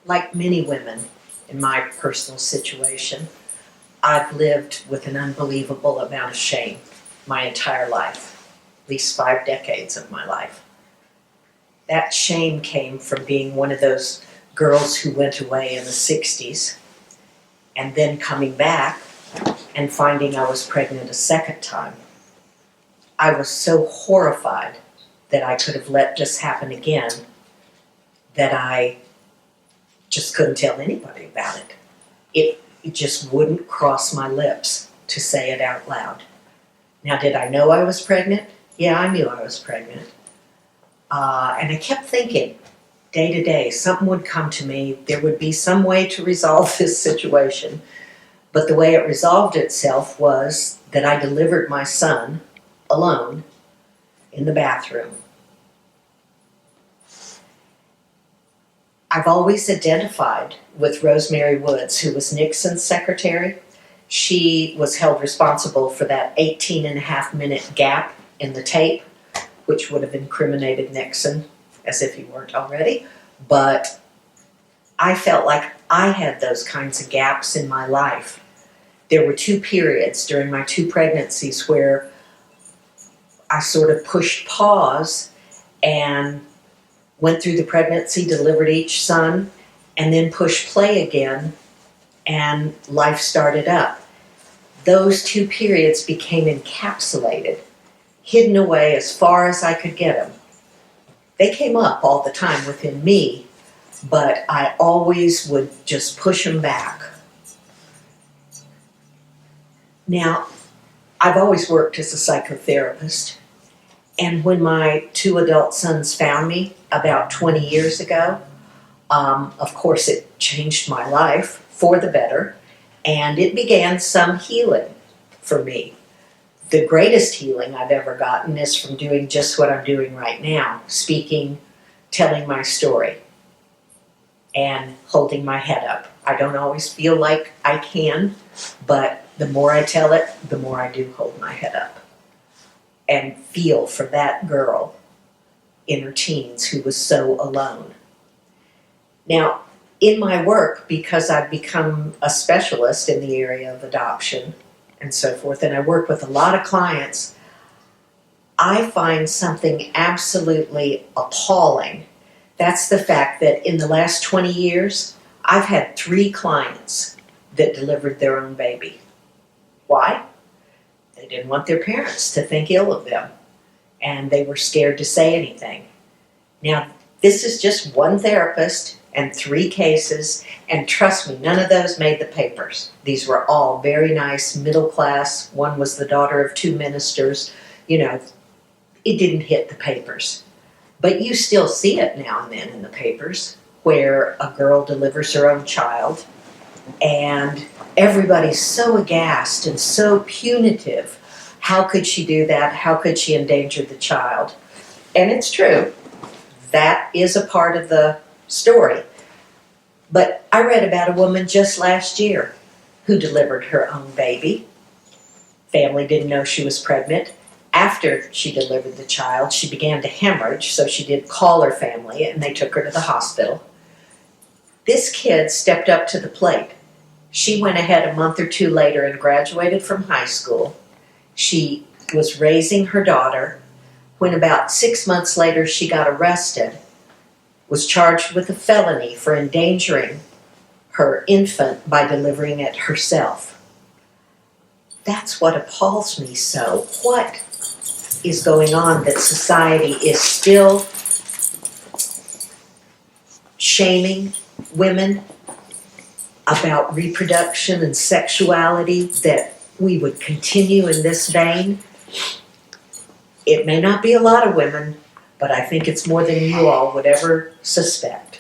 like many women in my personal situation, I've lived with an unbelievable amount of shame my entire life, at least 5 decades of my life. That shame came from being one of those girls who went away in the 60s and then coming back and finding I was pregnant a second time. I was so horrified that I could have let this happen again that I just couldn't tell anybody about it. It just wouldn't cross my lips to say it out loud. Now, did I know I was pregnant? Yeah, I knew I was pregnant. And I kept thinking, day to day, something would come to me. There would be some way to resolve this situation. But the way it resolved itself was that I delivered my son alone in the bathroom. I've always identified with Rosemary Woods, who was Nixon's secretary. She was held responsible for that 18.5-minute gap in the tape, which would have incriminated Nixon, as if he weren't already. But I felt like I had those kinds of gaps in my life. There were 2 periods during my 2 pregnancies where I sort of pushed pause and went through the pregnancy, delivered each son, and then pushed play again, and life started up. Those 2 periods became encapsulated, hidden away as far as I could get them. They came up all the time within me, but I always would just push them back. Now, I've always worked as a psychotherapist, and when my 2 adult sons found me about 20 years ago, of course it changed my life for the better, and it began some healing for me. The greatest healing I've ever gotten is from doing just what I'm doing right now, speaking, telling my story, and holding my head up. I don't always feel like I can, but the more I tell it, the more I do hold my head up and feel for that girl in her teens who was so alone. Now, in my work, because I've become a specialist in the area of adoption and so forth, and I work with a lot of clients, I find something absolutely appalling. That's the fact that in the last 20 years, I've had 3 clients that delivered their own baby. Why? They didn't want their parents to think ill of them, and they were scared to say anything. Now, this is just one therapist and 3 cases, and trust me, none of those made the papers. These were all very nice, middle class. One was the daughter of 2 ministers. You know, it didn't hit the papers. But you still see it now and then in the papers, where a girl delivers her own child, and everybody's so aghast and so punitive. How could she do that? How could she endanger the child? And it's true. That is a part of the story. But I read about a woman just last year who delivered her own baby. Family didn't know she was pregnant. After she delivered the child, she began to hemorrhage, so she did call her family, and they took her to the hospital. This kid stepped up to the plate. She went ahead a month or 2 later and graduated from high school. She was raising her daughter. When about 6 months later she got arrested, was charged with a felony for endangering her infant by delivering it herself. That's what appalls me so. What is going on that society is still shaming women about reproduction and sexuality, that we would continue in this vein? It may not be a lot of women, but I think it's more than you all would ever suspect.